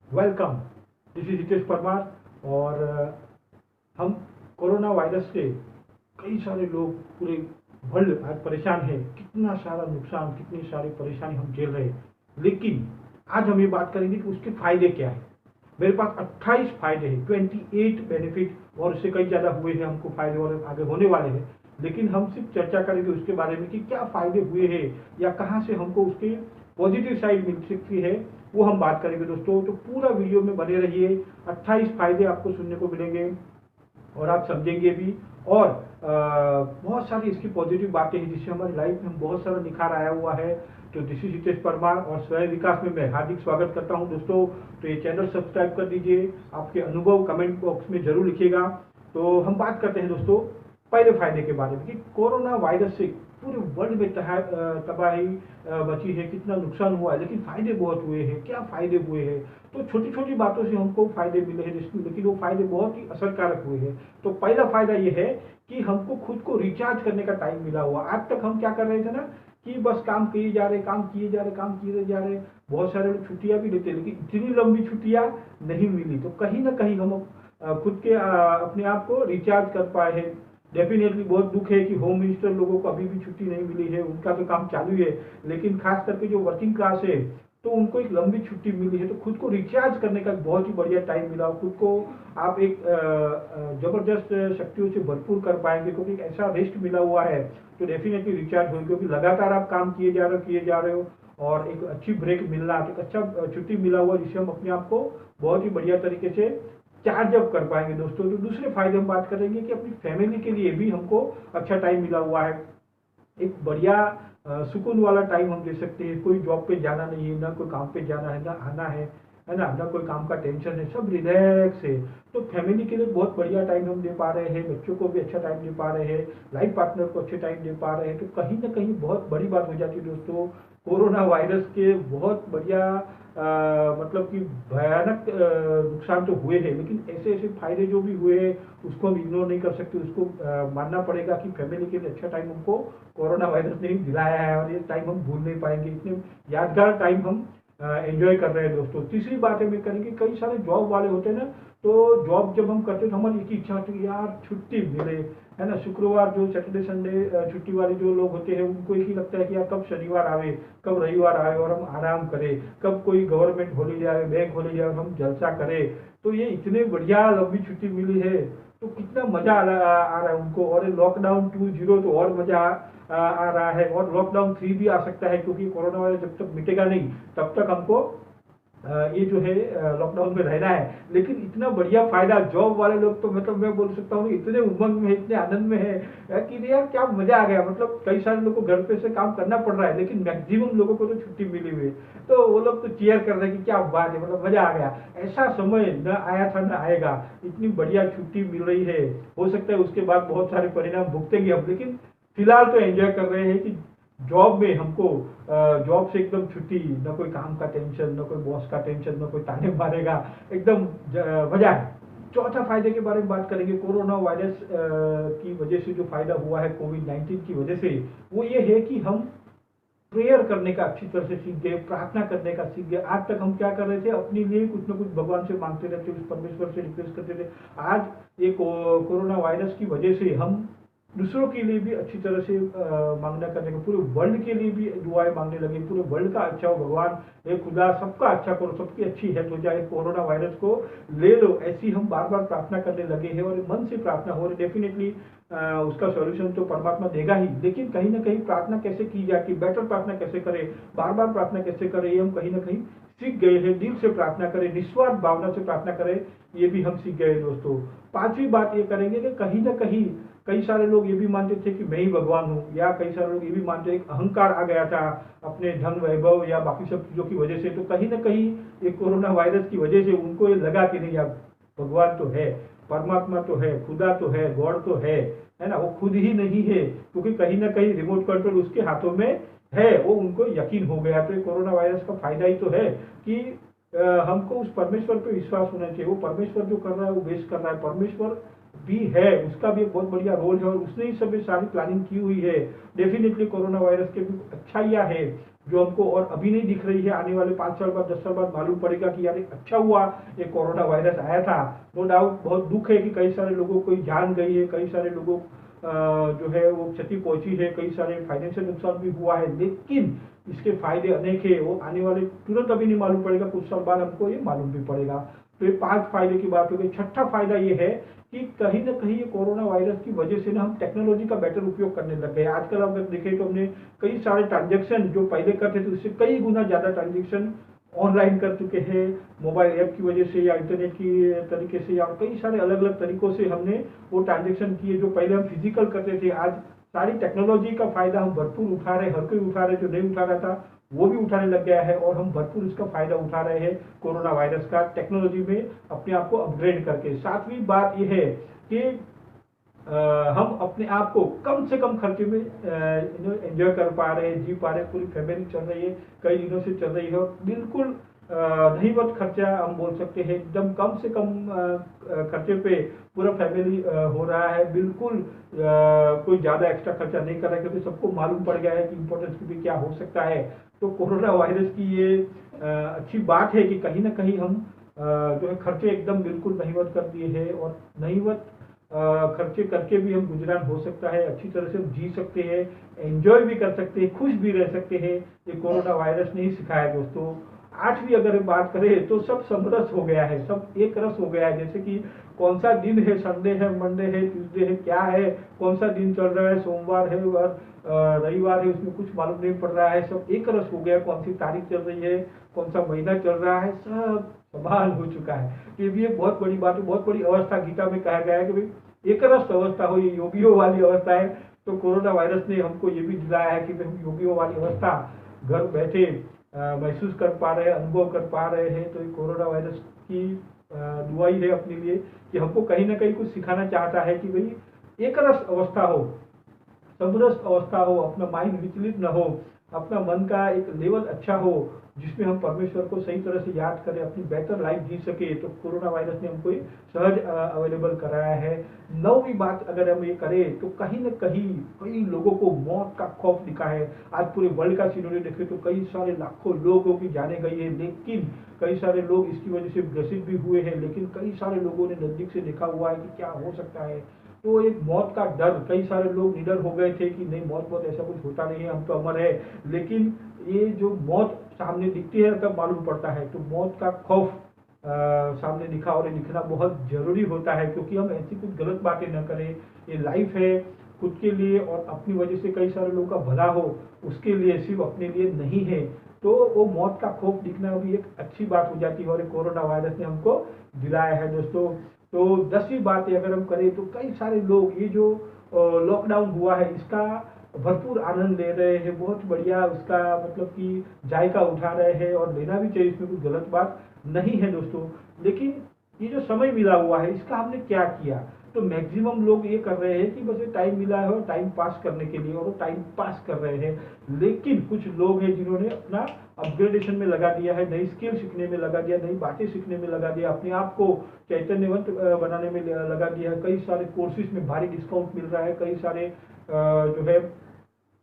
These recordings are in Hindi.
Welcome. This is Hitesh Parmar. और हम कोरोना वायरस से कई सारे लोग पूरे वर्ल्ड आज परेशान है। कितना सारा नुकसान, कितनी सारी परेशानी हम झेल रहे हैं। लेकिन आज हम ये बात करेंगे कि उसके फायदे क्या है। मेरे पास 28 फायदे हैं, 28 बेनिफिट, और उससे कई ज़्यादा हुए हैं हमको फायदे और आगे होने वाले हैं। लेकिन हम सिर्फ चर्चा करेंगे उसके बारे में कि क्या फायदे हुए हैं या कहाँ से हमको उसके पॉजिटिव साइड मिल सकती है, वो हम बात करेंगे दोस्तों। तो पूरा वीडियो में बने रहिए। 28 फायदे आपको सुनने को मिलेंगे और आप समझेंगे भी। और बहुत सारी इसकी पॉजिटिव बातें हैं जिससे हमारी लाइफ में बहुत सारा निखार आया हुआ है। तो दिस इज हितेश परमार और स्वयं विकास में मैं हार्दिक स्वागत करता हूं दोस्तों। तो ये चैनल सब्सक्राइब कर दीजिए। आपके अनुभव कमेंट बॉक्स में जरूर लिखिएगा। तो हम बात करते हैं दोस्तों पहले फायदे के बारे में कि कोरोना वायरस से पूरे वर्ल्ड में तबाही मची है, कितना नुकसान हुआ है, लेकिन फायदे बहुत हुए हैं। क्या फायदे हुए हैं? तो छोटी छोटी बातों से हमको फायदे मिले हैं, लेकिन वो फायदे बहुत ही असरकारक हुए हैं। तो पहला फायदा ये है कि हमको खुद को रिचार्ज करने का टाइम मिला हुआ। आज तक हम क्या कर रहे थे ना कि बस काम किए जा रहे, काम किए जा रहे, काम किए जा रहे। बहुत सारे लोग छुट्टियां भी लेते, लेकिन इतनी लंबी छुट्टियां नहीं मिली। तो कहीं ना कहीं हम खुद के अपने आप को रिचार्ज कर पाए हैं। डेफिनेटली बहुत दुख है कि होम मिनिस्टर लोगों को अभी भी छुट्टी नहीं मिली है। उनका तो काम चालू है, लेकिन खास करके जो वर्किंग क्लास है तो उनको एक लंबी छुट्टी मिली है। तो खुद को रिचार्ज करने का बहुत ही बढ़िया टाइम मिला। खुद को आप एक जबरदस्त शक्तियों से भरपूर कर पाएंगे, क्योंकि एक ऐसा रेस्ट मिला हुआ है। तो डेफिनेटली रिचार्ज होगी, क्योंकि लगातार आप काम किए जा रहे हो और एक अच्छी ब्रेक मिलना, एक अच्छा छुट्टी मिला हुआ जिससे हम अपने आप को बहुत ही बढ़िया तरीके से चार्ज अप कर पाएंगे दोस्तों। तो दूसरे फायदे हम बात करेंगे कि अपनी फैमिली के लिए भी हमको अच्छा टाइम मिला हुआ है। एक बढ़िया सुकून वाला टाइम हम दे सकते हैं। कोई जॉब पे जाना नहीं है, ना कोई काम पे जाना है, ना आना है ना, ना कोई काम का टेंशन है, सब रिलैक्स है। तो फैमिली के लिए बहुत बढ़िया टाइम हम दे पा रहे हैं, बच्चों को भी अच्छा टाइम दे पा रहे हैं, लाइफ पार्टनर को अच्छे टाइम दे पा रहे हैं। तो कहीं ना कहीं बहुत बड़ी बात हो जाती है दोस्तों। कोरोना वायरस के बहुत बढ़िया मतलब कि भयानक नुकसान तो हुए हैं, लेकिन ऐसे ऐसे फायदे जो भी हुए हैं उसको हम इग्नोर नहीं कर सकते। उसको मानना पड़ेगा कि फैमिली के लिए अच्छा टाइम हमको कोरोना वायरस ने ही दिलाया है, और ये टाइम हम भूल नहीं पाएंगे। इतने यादगार टाइम हम एंजॉय कर रहे हैं दोस्तों। तीसरी बात है मैं करेंगे, कई सारे जॉब वाले होते हैं ना, तो जॉब जब हम करते हैं तो हमारी एक इच्छा होती है यार छुट्टी मिले, है ना। शुक्रवार जो सैटरडे संडे छुट्टी वाले जो लोग होते हैं उनको एक ही लगता है कि यार कब शनिवार आवे, कब रविवार आए और हम आराम करें, कब कोई गवर्नमेंट हॉलीडे आए, बैंक हॉलीडे आए और हम जलसा करें। तो ये इतने बढ़िया लंबी छुट्टी मिली है तो कितना मजा आ रहा है उनको। और लॉकडाउन 2.0 तो और मजा आ रहा है, और लॉकडाउन 3 भी आ सकता है, क्योंकि कोरोना वायरस जब तक मिटेगा नहीं तब तक हमको ये जो है लॉकडाउन में रहना है। लेकिन इतना बढ़िया फायदा, जॉब वाले लोग तो मतलब मैं बोल सकता हूँ इतने उमंग में, इतने आनंद में है कि यार क्या मजा आ गया। मतलब कई सारे लोगों को घर पे से काम करना पड़ रहा है, लेकिन मैक्सिमम लोगों को तो छुट्टी मिली हुई है। तो वो लोग तो चीयर कर रहे हैं कि क्या बात है, मतलब मजा आ गया। ऐसा समय न आया था न आएगा, इतनी बढ़िया छुट्टी मिल रही है। हो सकता है उसके बाद बहुत सारे परिणाम भुगतेंगे हम, लेकिन फिलहाल तो एंजॉय कर रहे हैं कि जॉब में हमको जॉब से एकदम छुट्टी, न कोई काम का टेंशन, न कोई बॉस का टेंशन, न कोई ताने मारेगा, एकदम मजा है। चौथा फायदे के बारे में बात करेंगे। कोरोना वायरस की वजह से जो फायदा हुआ है कोविड-19 की वजह से, वो ये है कि हम प्रेयर करने का अच्छी तरह से सीख गए, प्रार्थना करने का सीख गए। आज तक हम क्या कर रहे थे, अपने लिए कुछ ना कुछ भगवान से मांगते रहते, उस परमेश्वर से रिक्वेस्ट करते थे। आज ये कोरोना वायरस की वजह से हम दूसरों के लिए भी अच्छी तरह से मांगना करने का, पूरे वर्ल्ड के लिए भी दुआएं मांगने लगे। पूरे वर्ल्ड का अच्छा हो भगवान, हे खुदा सबका अच्छा करो, सबकी अच्छी हेल्थ हो जाए, कोरोना वायरस को ले लो, ऐसी हम बार बार प्रार्थना करने लगे हैं। और मन से प्रार्थना हो रही, डेफिनेटली उसका सॉल्यूशन तो परमात्मा देगा ही। लेकिन कहीं ना कहीं प्रार्थना कैसे की जाती, बेटर प्रार्थना कैसे करें, बार बार प्रार्थना कैसे करें, ये हम कहीं ना कहीं सीख गए हैं। दिल से प्रार्थना करें, निस्वार्थ भावना से प्रार्थना करें, ये भी हम सीख गए दोस्तों। पांचवी बात ये करेंगे कि कहीं ना कहीं कई सारे लोग ये भी मानते थे कि मैं ही भगवान हूँ, या कई सारे लोग ये भी मानते हैं, अहंकार आ गया था अपने धन वैभव या बाकी सब चीजों की वजह से। तो कहीं ना कहीं ये कोरोना वायरस की वजह से उनको ये लगा कि नहीं यार भगवान तो है, परमात्मा तो है, खुदा तो है, गॉड तो है ना। वो खुद ही नहीं है, क्योंकि कहीं ना कहीं रिमोट कंट्रोल उसके हाथों में है, वो उनको यकीन हो गया। तो ये कोरोना वायरस का फायदा ही तो है कि हमको उस परमेश्वर पे विश्वास होना चाहिए। वो परमेश्वर जो कर रहा है वो बेस्ट कर रहा है, परमेश्वर भी है, उसका भी एक बहुत बढ़िया रोल है, और उसने ही सब सारी प्लानिंग की हुई है। डेफिनेटली कोरोना वायरस के भी अच्छाइयाँ है, जो हमको और अभी नहीं दिख रही है, आने वाले 5 साल बाद 10 साल बाद मालूम पड़ेगा कि यार अच्छा हुआ ये कोरोना वायरस आया था। नो डाउट बहुत दुख है कि कई सारे लोगों को जान गई है, कई सारे लोगों जो है वो क्षति पहुंची है, कई सारे फाइनेंशियल नुकसान भी हुआ है, लेकिन इसके फायदे अनेक है। वो आने वाले तुरंत अभी नहीं मालूम पड़ेगा, कुछ साल बाद हमको ये मालूम भी पड़ेगा। तो ये 5 फायदे की बात हो गई। छठा फायदा ये है कि कहीं ना कहीं ये कोरोना वायरस की वजह से ना हम टेक्नोलॉजी का बेटर उपयोग करने लग गए। आजकल अगर देखें तो हमने कई सारे ट्रांजेक्शन जो पहले करते थे उससे कई गुना ज़्यादा ट्रांजेक्शन ऑनलाइन कर चुके हैं, मोबाइल ऐप की वजह से या इंटरनेट की तरीके से, या कई सारे अलग अलग तरीकों से हमने वो ट्रांजेक्शन किए जो पहले हम फिजिकल करते थे। आज सारी टेक्नोलॉजी का फायदा हम भरपूर उठा रहे हैं, हर कोई उठा रहे, जो नहीं उठा रहा था वो भी उठाने लग गया है, और हम भरपूर इसका फायदा उठा रहे हैं कोरोना वायरस का, टेक्नोलॉजी में अपने आप को अपग्रेड करके। सातवीं बात यह है कि हम अपने आप को कम से कम खर्चे में एंजॉय कर पा रहे हैं, जी पा रहे हैं, पूरी फैमिली चल रही है, कई दिनों से चल रही है, और बिल्कुल नहीं बहुत खर्चा हम बोल सकते हैं, एकदम कम से कम खर्चे पे पूरा फैमिली हो रहा है। बिल्कुल कोई ज़्यादा एक्स्ट्रा खर्चा नहीं कर रहा है, क्योंकि सबको मालूम पड़ गया है कि इम्पोर्टेंस भी क्या हो सकता है। तो कोरोना वायरस की ये अच्छी बात है कि कहीं ना कहीं हम जो है खर्चे एकदम बिल्कुल नहींवत कर दिए हैं, और नहींवत खर्चे करके भी हम गुजरान हो सकता है, अच्छी तरह से हम जी सकते हैं, एंजॉय भी कर सकते हैं, खुश भी रह सकते हैं। ये कोरोना वायरस ने ही सिखाया दोस्तों। आठवीं अगर बात करें तो सब समरस हो गया है, सब एक रस हो गया है। जैसे कि कौन सा दिन है, संडे है, मंडे है, ट्यूसडे है, क्या है, कौन सा दिन चल रहा है, सोमवार है और रविवार है, उसमें कुछ मालूम नहीं पड़ रहा है, सब एक रस हो गया। कौन सी तारीख चल रही है, कौन सा महीना चल रहा है, सब समान हो चुका है। ये भी एक बहुत बड़ी बात है, बहुत बड़ी अवस्था गीता में कहा गया है कि भाई एक रस अवस्था हो, ये योगियों वाली अवस्था है। तो कोरोना वायरस ने हमको ये भी दिलाया है कि हम योगियों वाली अवस्था घर बैठे महसूस कर पा रहे हैं, अनुभव कर पा रहे हैं। तो ये कोरोना वायरस की दुआई है अपने लिए कि हमको कहीं ना कहीं कुछ सिखाना चाहता है कि भाई एक रस अवस्था हो, तंदुरुस्त अवस्था हो, अपना माइंड विचलित न हो, अपना मन का एक लेवल अच्छा हो जिसमें हम परमेश्वर को सही तरह से याद करें, अपनी बेहतर लाइफ जी सके। तो कोरोना वायरस ने हमको सहज अवेलेबल कराया है। नौवीं बात अगर हम ये करें तो कहीं न कहीं कई लोगों को मौत का खौफ दिखा है। आज पूरे वर्ल्ड का सिनेरियो देखें तो कई सारे लाखों लोगों की जाने गई है, लेकिन कई सारे लोग इसकी वजह से ग्रसित भी हुए हैं, लेकिन कई सारे लोगों ने नजदीक से देखा हुआ है कि क्या हो सकता है। तो एक मौत का डर, कई सारे लोग निडर हो गए थे कि नहीं मौत ऐसा कुछ होता नहीं है, हम तो अमर है। लेकिन ये जो मौत सामने दिखती है तब मालूम पड़ता है। तो मौत का खौफ सामने दिखा, और ये दिखना बहुत जरूरी होता है, क्योंकि हम ऐसी कुछ गलत बातें न करें। ये लाइफ है खुद के लिए, और अपनी वजह से कई सारे लोगों का भला हो उसके लिए, सिर्फ अपने लिए नहीं है। तो वो मौत का खौफ दिखना भी एक अच्छी बात हो जाती है, और कोरोना वायरस ने हमको दिलाया है दोस्तों। तो 10वीं बात अगर हम करें तो कई सारे लोग ये जो लॉकडाउन हुआ है इसका भरपूर आनंद ले रहे हैं, बहुत बढ़िया उसका मतलब कि जायका उठा रहे हैं, और लेना भी चाहिए, इसमें कोई गलत बात नहीं है दोस्तों। लेकिन ये जो समय मिला हुआ है इसका हमने क्या किया? तो मैक्सिमम लोग ये कर रहे हैं कि बस ये टाइम मिला है और टाइम पास करने के लिए, और वो टाइम पास कर रहे हैं। लेकिन कुछ लोग हैं जिन्होंने अपना अपग्रेडेशन में लगा दिया है, नई स्किल सीखने में लगा दिया, नई बातें सीखने में लगा दिया, अपने आप को चैतन्यवंत बनाने में लगा दिया है। कई सारे कोर्सेज में भारी डिस्काउंट मिल रहा है, कई सारे जो है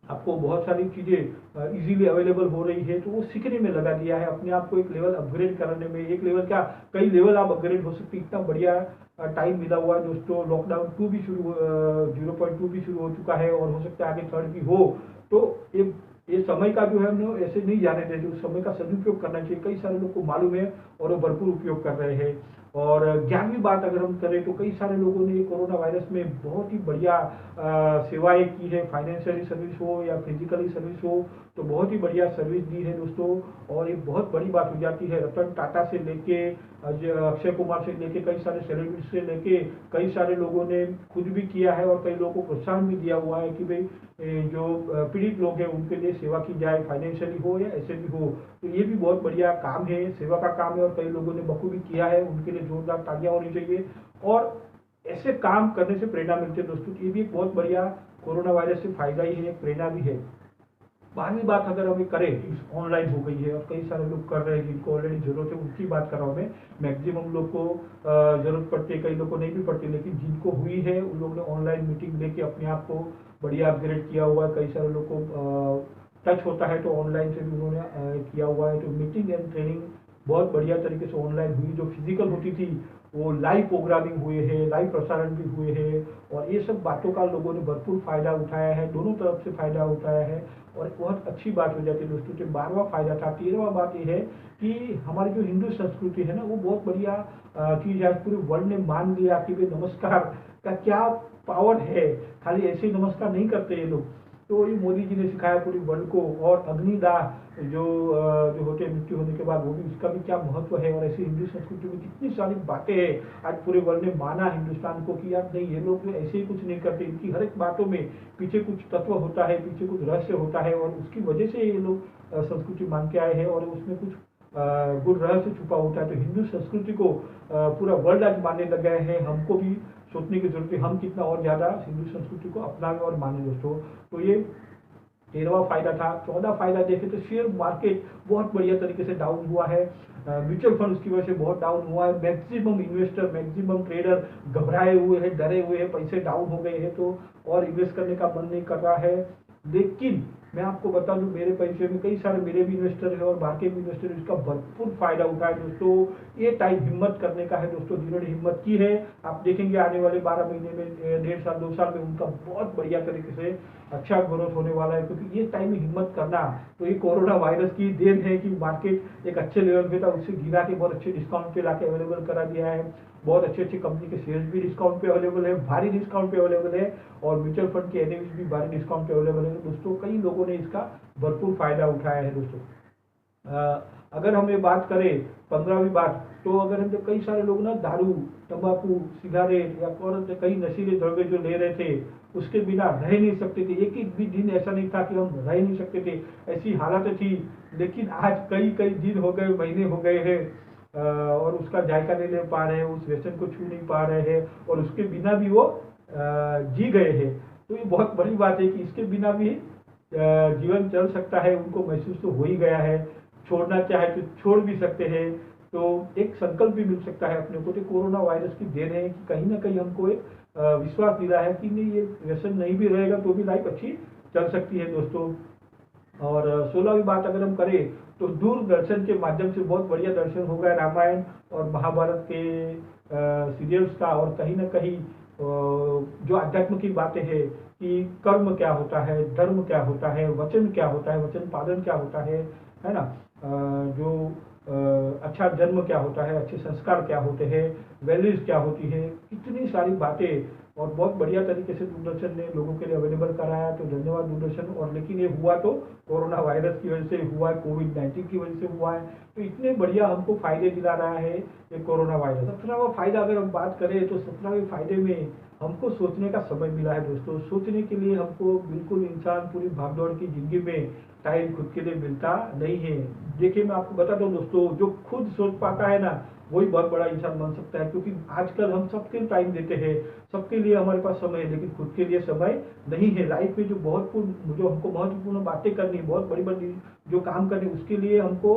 आपको बहुत सारी चीज़ें इजीली अवेलेबल हो रही है, तो वो सीखने में लगा दिया है, अपने आप को एक लेवल अपग्रेड करने में। एक लेवल क्या, कई लेवल आप अपग्रेड हो सकते, इतना बढ़िया टाइम मिला हुआ है दोस्तों। लॉकडाउन 2 भी शुरू 0.2 भी शुरू हो चुका है, और हो सकता है आगे 3rd भी हो। तो ये समय का जो है हम ऐसे नहीं जाने देते, उस समय का सदुपयोग करना चाहिए। कई सारे लोग को मालूम है और वो भरपूर उपयोग कर रहे हैं। और 11वीं बात अगर हम करें तो कई सारे लोगों ने कोरोना वायरस में बहुत ही बढ़िया सेवाएं की है, फाइनेंशियली सर्विस हो या फिजिकली सर्विस हो, तो बहुत ही बढ़िया सर्विस दी है दोस्तों। और एक बहुत बड़ी बात हो जाती है, रतन टाटा से लेके अक्षय कुमार से लेके कई सारे सेलिब्रिटी से लेके कई सारे लोगों ने खुद भी किया है, और कई लोगों को प्रोत्साहन भी दिया हुआ है कि भाई जो पीड़ित लोग हैं उनके लिए सेवा की जाए, फाइनेंशियली हो या ऐसे भी हो। तो ये भी बहुत बढ़िया काम है, सेवा का काम है, और कई लोगों ने बखूबी किया है, उनके लिए जोरदार तालियां होनी चाहिए। और ऐसे काम करने से प्रेरणा मिलती है दोस्तों। ये भी एक बहुत बढ़िया कोरोना वायरस से फायदा ही है, प्रेरणा भी है। 12वीं बात अगर हम करें, ऑनलाइन हो गई है और कई सारे लोग कर रहे हैं जिनको ऑलरेडी जरूरत है, उनकी बात कर रहा हूँ मैं। मैक्सिमम लोग को जरूरत पड़ती है, कई लोग को नहीं भी पड़ती, लेकिन जिनको हुई है उन लोगों ने ऑनलाइन मीटिंग लेके अपने आप को बढ़िया अपग्रेड किया हुआ है। कई सारे लोग को टच होता है तो ऑनलाइन से भी उन्होंने किया हुआ है। तो मीटिंग एंड ट्रेनिंग बहुत बढ़िया तरीके से ऑनलाइन हुई। जो फिजिकल होती थी वो लाइव प्रोग्रामिंग हुए हैं, लाइव प्रसारण भी हुए हैं, और ये सब बातों का लोगों ने भरपूर फायदा उठाया है, दोनों तरफ से फायदा उठाया है, और बहुत अच्छी बात हो जाती है दोस्तों। तो 12वां फायदा था। 13वां बात ये है कि हमारी जो हिंदू संस्कृति है ना, वो बहुत बढ़िया चीज है। पूरे वर्ल्ड ने मान लिया कि भाई नमस्कार का क्या पावर है, खाली ऐसे ही नमस्कार नहीं करते ये लोग। तो ये मोदी जी ने सिखाया पूरी वर्ल्ड को। और अग्निदाह जो होते हैं मृत्यु होने के बाद, वो भी उसका भी क्या महत्व है। और ऐसी हिंदू संस्कृति में कितनी सारी बातें हैं, आज पूरे वर्ल्ड ने माना हिंदुस्तान को कि यार नहीं, ये लोग तो ऐसे ही कुछ नहीं करते, इनकी हर एक बातों में पीछे कुछ तत्व होता है, पीछे कुछ रहस्य होता है, और उसकी वजह से ये लोग संस्कृति मान के आए हैं, और उसमें कुछ गुण रहस्य छुपा होता है। तो हिंदू संस्कृति को पूरा वर्ल्ड आज मानने लग गए हैं। हमको भी सोचने की जरूरत है, हम कितना और ज्यादा हिंदू संस्कृति को अपनाएं और माने दोस्तों। तो ये 13वां फायदा था। 14 फायदा देखे तो शेयर मार्केट बहुत बढ़िया तरीके से डाउन हुआ है। म्यूचुअल फंड उसकी वजह से बहुत डाउन हुआ है। मैक्सिमम इन्वेस्टर, मैक्सिमम ट्रेडर घबराए हुए हैं, डरे हुए हैं, पैसे डाउन हो गए हैं, तो और इन्वेस्ट करने का मन नहीं कर रहा है। लेकिन मैं आपको बता दूं, मेरे पैसे में कई सारे मेरे भी इन्वेस्टर हैं और बाहर के भी इन्वेस्टर हैं, इसका भरपूर फायदा उठाया दोस्तों। ये टाइम हिम्मत करने का है दोस्तों, जिन्होंने हिम्मत की है, आप देखेंगे आने वाले 12 महीने में, 1.5 साल 2 साल में उनका बहुत बढ़िया तरीके से अच्छा ग्रोथ होने वाला है। क्योंकि ये टाइम में हिम्मत करना, तो ये कोरोना वायरस की देन है कि मार्केट एक अच्छे लेवल पे था, उससे गिरा के बहुत अच्छे डिस्काउंट पे लाके अवेलेबल करा दिया है। बहुत अच्छी अच्छी कंपनी के शेयर्स भी डिस्काउंट पे अवेलेबल है, भारी डिस्काउंट पे अवेलेबल है, और म्यूचुअल फंड के एनएवीज भी भारी डिस्काउंट पे अवेलेबल है दोस्तों। कई लोगों ने इसका भरपूर फायदा उठाया है दोस्तों। अगर हम ये बात करें 15वीं बात, तो अगर हम कई सारे लोग ना दारू, तंबाकू, सिगारेट या और कई नशीले द्रव्य जो ले रहे थे, उसके बिना रह नहीं सकते थे। एक एक भी दिन ऐसा नहीं था कि हम रह नहीं सकते थे, ऐसी हालत थी। लेकिन आज कई कई दिन हो गए, महीने हो गए हैं, और उसका जायका नहीं ले पा रहे हैं, उस व्यसन को छू नहीं पा रहे हैं, और उसके बिना भी वो जी गए हैं। तो ये बहुत बड़ी बात है कि इसके बिना भी जीवन चल सकता है, उनको महसूस तो हो ही गया है। छोड़ना चाहे तो छोड़ भी सकते हैं, तो एक संकल्प भी मिल सकता है अपने को। तो कोरोना वायरस की देन है कि कहीं ना कहीं हमको एक विश्वास दिला है कि नहीं, ये व्यसन नहीं भी रहेगा तो भी लाइफ अच्छी चल सकती है दोस्तों। और 16वीं बात अगर हम करें, तो दूरदर्शन के माध्यम से बहुत बढ़िया दर्शन हो गया रामायण और महाभारत के सीरियल्स का। और कहीं ना कहीं जो अध्यात्म की बातें हैं कि कर्म क्या होता है, धर्म क्या होता है, वचन क्या होता है, वचन पालन क्या होता है ना, जो अच्छा जन्म क्या होता है, अच्छे संस्कार क्या होते हैं, वैल्यूज क्या होती है, कितनी सारी बातें, और बहुत बढ़िया तरीके से दूरदर्शन ने लोगों के लिए अवेलेबल कराया। तो धन्यवाद दूरदर्शन। और लेकिन ये हुआ तो कोरोना वायरस की वजह से हुआ है, कोविड-19 की वजह से हुआ है। तो इतने बढ़िया हमको फायदे दिला रहा है ये कोरोना वायरस। 17वां फायदा अगर हम बात करें, तो 17वें फायदे में हमको सोचने का समय मिला है दोस्तों। सोचने के लिए हमको बिल्कुल, इंसान पूरी भागदौड़ की जिंदगी में टाइम खुद के लिए मिलता नहीं है। देखिए मैं आपको बताता हूँ दोस्तों, जो खुद सोच पाता है ना, वही बहुत बड़ा इंसान बन सकता है। क्योंकि आजकल हम सबके टाइम देते हैं, सबके लिए हमारे पास समय है, लेकिन खुद के लिए समय नहीं है। लाइफ में जो हमको महत्वपूर्ण बातें करनी, बहुत बड़ी बड़ी जो काम करनी, उसके लिए हमको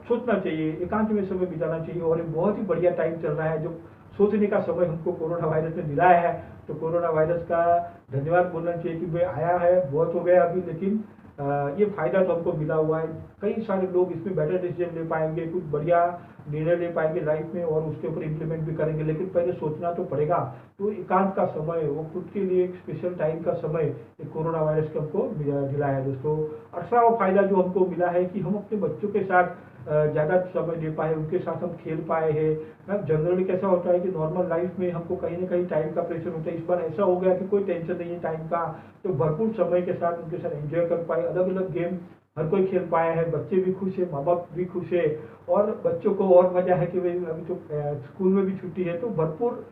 सोचना चाहिए, एकांत में समय बिताना चाहिए। और ये बहुत ही बढ़िया टाइम चल रहा है, जो सोचने का समय हमको कोरोना वायरस ने दिलाया है। तो कोरोना वायरस का धन्यवाद बोलना चाहिए कि भाई आया है, बहुत हो गया अभी, लेकिन ये फायदा तो हमको मिला हुआ है। कई सारे लोग इसमें बेटर डिसीजन ले पाएंगे, कुछ बढ़िया निर्णय ले पाएंगे लाइफ में, और उसके ऊपर इम्प्लीमेंट भी करेंगे। लेकिन पहले सोचना तो पड़ेगा। तो एकांत का समय, वो खुद के लिए एक स्पेशल टाइम का समय एक कोरोना वायरस के हमको मिला है दोस्तों। 18वां फायदा जो हमको मिला है कि हम अपने बच्चों के साथ ज़्यादा समय दे पाए, उनके साथ हम खेल पाए हैं। जनरली कैसा होता है कि नॉर्मल लाइफ में हमको कहीं ना कहीं टाइम का प्रेशर होता है। इस बार ऐसा हो गया कि कोई टेंशन नहीं है टाइम का, तो भरपूर समय के साथ उनके साथ एंजॉय कर पाए। अलग अलग गेम हर कोई खेल पाया है, बच्चे भी खुश है, माँ बाप भी खुश है, और बच्चों को और मजा है कि भाई अभी तो स्कूल में भी छुट्टी है, तो भरपूर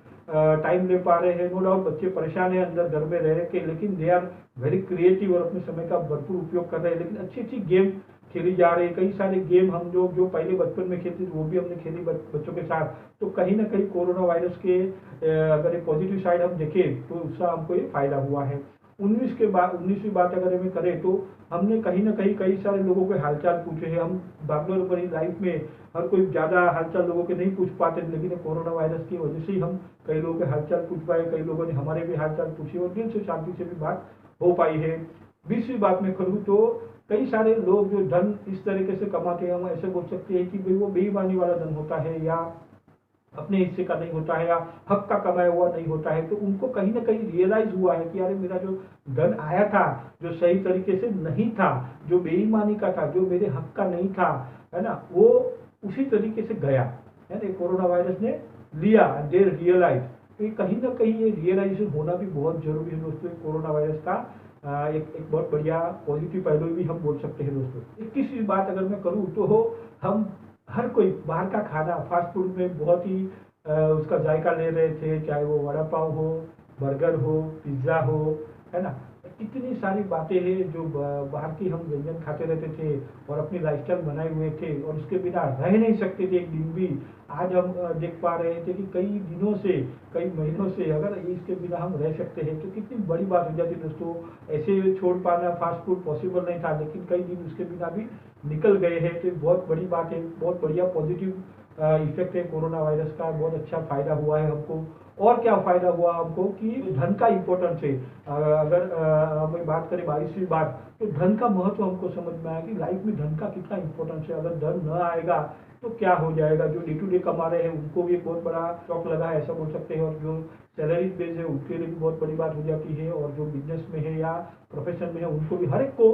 टाइम ले पा रहे हैं। नो डाउट बच्चे परेशान है अंदर घर में रह के, लेकिन दे आर वेरी क्रिएटिव और अपने समय का भरपूर उपयोग कर रहे हैं। लेकिन अच्छी अच्छी गेम खेली जा रही है। कई सारे गेम हम जो पहले बचपन में खेलते थे, वो भी हमने खेली बच्चों के साथ। तो कहीं ना कहीं कोरोना वायरस के अगर एक पॉजिटिव साइड हम देखें, तो उसका हमको ये फायदा हुआ है। 19वीं बात अगर हमें करें, तो हमने कहीं ना कहीं कई सारे लोगों के हालचाल पूछे हैं। हम भागदौड़ भरी लाइफ में हर कोई ज़्यादा हालचाल लोगों के नहीं पूछ पाते, लेकिन कोरोना वायरस की वजह से ही हम कई लोगों के हालचाल पूछ पाए, कई लोगों ने हमारे भी हालचाल पूछे, और दिल से शांति से भी बात हो पाई है। 20वीं बात में करूँ तो कई सारे लोग जो धन इस तरीके से कमाते हैं, हम ऐसे बोल सकते हैं कि भाई वो बेईमानी वाला धन होता है, या अपने हिस्से का नहीं होता है, या हक का कमाया हुआ नहीं होता है। तो उनको कहीं ना कहीं रियलाइज हुआ है कि अरे मेरा जो धन आया था, जो सही तरीके से नहीं था, जो बेईमानी का था, जो मेरे हक का नहीं था, है ना, वो उसी तरीके से गया है ना, कोरोना वायरस ने लिया। दे रियलाइज, तो ये कहीं ना कहीं ये रियलाइजेशन होना भी बहुत जरूरी है दोस्तों। कोरोना वायरस का एक बहुत बढ़िया पॉजिटिव पहलू भी हम बोल सकते हैं दोस्तों। 21वीं बात अगर मैं करूँ तो हम हर कोई बाहर का खाना, फास्ट फूड में बहुत ही उसका जायका ले रहे थे, चाहे वो वड़ा पाव हो, बर्गर हो, पिज्ज़ा हो, है ना। कितनी सारी बातें हैं जो बाहर की हम व्यंजन खाते रहते थे और अपनी लाइफस्टाइल बनाए हुए थे, और उसके बिना रह नहीं सकते थे एक दिन भी। आज हम देख पा रहे थे कि कई दिनों से, कई महीनों से अगर इसके बिना हम रह सकते हैं तो कितनी बड़ी बात हो जाती है दोस्तों। ऐसे छोड़ पाना फास्ट फूड पॉसिबल नहीं था, लेकिन कई दिन उसके बिना भी निकल गए हैं, तो बहुत बड़ी बात है, बहुत बढ़िया पॉजिटिव इफेक्ट है कोरोना वायरस का। बहुत अच्छा फायदा हुआ है हमको। और क्या फायदा हुआ हमको कि धन का इम्पोर्टेंस है। अगर हम बात करें 22वीं बात, तो धन का महत्व हमको समझ में आया कि लाइफ में धन का कितना इम्पोर्टेंस है। अगर धन न आएगा तो क्या हो जाएगा। जो डे टू डे कमा रहे हैं उनको भी एक बहुत बड़ा शॉक लगा है, ऐसा बोल सकते हैं। और जो सैलरी बेस है उनके लिए भी बहुत बड़ी बात हो जाती है, और जो बिजनेस में है या प्रोफेशन में है उनको भी, हर एक को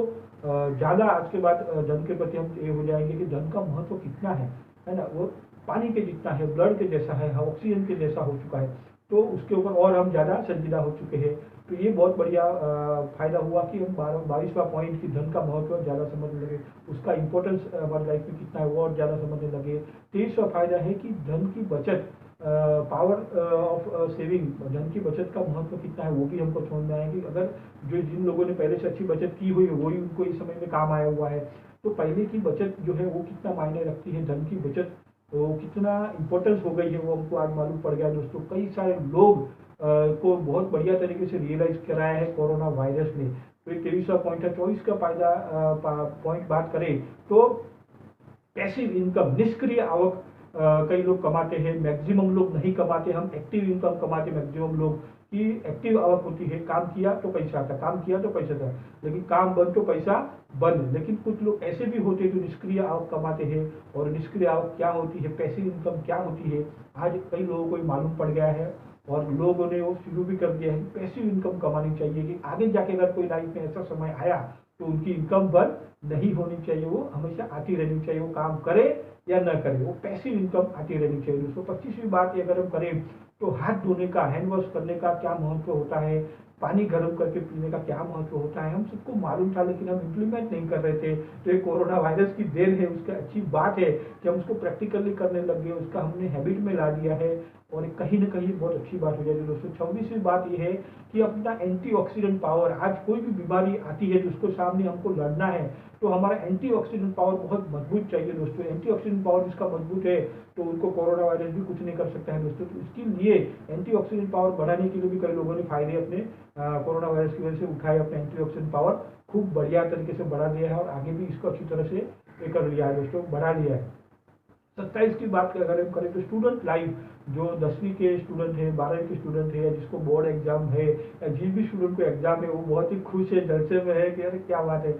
ज़्यादा आज के बाद धन के प्रति हम ये हो जाएंगे कि धन का महत्व कितना है ना। वो पानी के जितना है, ब्लड के जैसा है, ऑक्सीजन के जैसा हो चुका है। तो उसके ऊपर और हम ज़्यादा संजीदा हो चुके हैं। तो ये बहुत बढ़िया फायदा हुआ कि हम 22वां पॉइंट की धन का महत्व ज़्यादा समझने लगे, उसका इम्पोर्टेंस हमारी लाइफ में कितना है वो और ज़्यादा समझने लगे। 23वां फायदा है कि धन की बचत, पावर ऑफ सेविंग, धन की बचत का महत्व कितना है वो भी हमको समझ में आएगी। अगर जो जिन लोगों ने पहले से अच्छी बचत की हुई है वही उनको इस समय में काम आया हुआ है, तो पहले की बचत जो है वो कितना मायने रखती है, धन की बचत तो कितना इम्पोर्टेंस हो गई है वो हमको आज मालूम पड़ गया दोस्तों। कई सारे लोग को बहुत बढ़िया तरीके से रियलाइज कराया है कोरोना वायरस ने। तो ये 23वां पॉइंट है। 24 का फायदा पॉइंट बात करें तो पैसिव इनकम, निष्क्रिय आवक कई लोग कमाते हैं, मैक्सिमम लोग नहीं कमाते। हम एक्टिव इनकम कमाते मैक्सिमम लोग, कि एक्टिव आवक होती है, काम किया तो पैसा आता, काम किया तो पैसा आता, लेकिन काम बंद तो पैसा बंद। लेकिन कुछ लोग ऐसे भी होते हैं जो निष्क्रिय आवक कमाते हैं। और निष्क्रिय आवक क्या होती है, पैसिव इनकम क्या होती है, आज कई लोगों को मालूम पड़ गया है और लोगों ने वो शुरू भी कर दिया है कि पैसिव इनकम कमानी चाहिए, कि आगे जाके अगर कोई लाइफ में ऐसा समय आया तो उनकी इनकम बंद नहीं होनी चाहिए, वो हमेशा आती रहनी चाहिए। वो काम करे या न करे, वो पैसिव इनकम आती रहनी चाहिए दोस्तों। 25वीं बात अगर हम करें तो हाथ धोने का, हैंड वॉश करने का क्या महत्व होता है, पानी गर्म करके पीने का क्या महत्व होता है, हम सबको मालूम था लेकिन हम इम्प्लीमेंट नहीं कर रहे थे। तो ये कोरोना वायरस की देन है, उसकी अच्छी बात है कि हम उसको प्रैक्टिकली करने लग गए, उसका हमने हैबिट में ला दिया है, और कहीं ना कहीं बहुत अच्छी बात हो जाएगी दोस्तों। 26वीं बात यह है कि अपना एंटीऑक्सीडेंट पावर, आज कोई भी बीमारी आती है जिसको सामने हमको लड़ना है तो हमारा एंटीऑक्सीडेंट पावर बहुत मजबूत चाहिए दोस्तों। एंटीऑक्सीडेंट पावर जिसका मजबूत है तो उनको कोरोना वायरस भी कुछ नहीं कर सकता है दोस्तों। तो इसके लिए एंटीऑक्सीडेंट पावर बढ़ाने के लिए भी कई लोगों ने फायदे अपने कोरोना वायरस की वजह से उठाए। अपने एंटीऑक्सीडेंट पावर खूब बढ़िया तरीके से बढ़ा दिया है और आगे भी इसको अच्छी तरह से ये कर लिया है दोस्तों, बढ़ा लिया है। 27 की बात अगर हम करें तो स्टूडेंट लाइफ, जो 10वीं के स्टूडेंट है, 12वीं के स्टूडेंट है, या जिसको बोर्ड एग्जाम है, या जिस भी स्टूडेंट को एग्जाम है वो बहुत ही खुश है, जलसे में है कि अरे क्या बात है,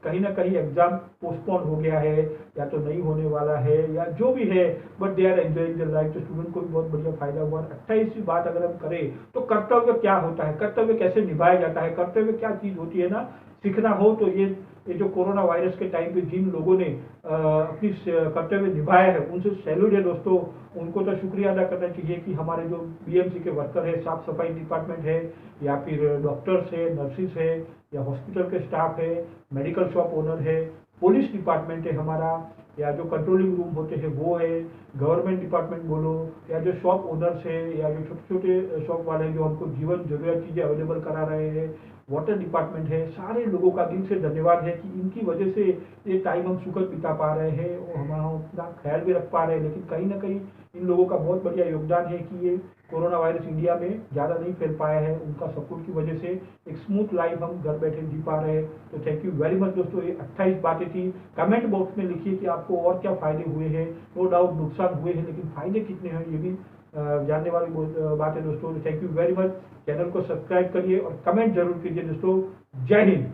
कहीं ना कहीं एग्जाम पोस्टपोन हो गया है या तो नहीं होने वाला है या जो भी है, but they are enjoying their life. तो स्टूडेंट को भी बहुत बढ़िया फायदा हुआ। 28वीं बात अगर हम करें तो कर्तव्य क्या होता है, कर्तव्य कैसे निभाया जाता है, कर्तव्य क्या चीज़ होती है ना, सीखना हो तो ये जो कोरोना वायरस के टाइम पे जिन लोगों ने अपनी कर्तव्य निभाया है उनसे सैल्यूट है दोस्तों। उनको तो शुक्रिया अदा करना चाहिए कि हमारे जो बीएमसी के वर्कर है, साफ सफाई डिपार्टमेंट है, या फिर डॉक्टर्स है, नर्सिस है, या हॉस्पिटल के स्टाफ है, मेडिकल शॉप ओनर है, पुलिस डिपार्टमेंट है हमारा, या जो कंट्रोलिंग रूम होते हैं वो है, गवर्नमेंट डिपार्टमेंट बोलो, या जो शॉप ओनर्स है, या जो छोटे छोटे शॉप वाले जो हमको जीवन जरूरत चीज़ें अवेलेबल करा रहे हैं, वाटर डिपार्टमेंट है, सारे लोगों का दिल से धन्यवाद है कि इनकी वजह से ये टाइम हम सुखद बिता पा रहे हैं और हमारा उतना ख्याल भी रख पा रहे हैं। लेकिन कहीं ना कहीं इन लोगों का बहुत बढ़िया योगदान है कि ये कोरोना वायरस इंडिया में ज़्यादा नहीं फैल पाया है। उनका सपोर्ट की वजह से एक स्मूथ लाइफ हम घर बैठे जी पा रहे हैं। तो थैंक यू वेरी मच दोस्तों। ये 28 बातें थी। कमेंट बॉक्स में लिखिए कि आपको और क्या फ़ायदे हुए हैं। नो डाउट नुकसान हुए हैं, लेकिन फ़ायदे कितने हैं ये भी जानने वाली बात है दोस्तों। Thank you very much. Channel को सब्सक्राइब करिए और कमेंट जरूर कीजिए दोस्तों। जय हिंद।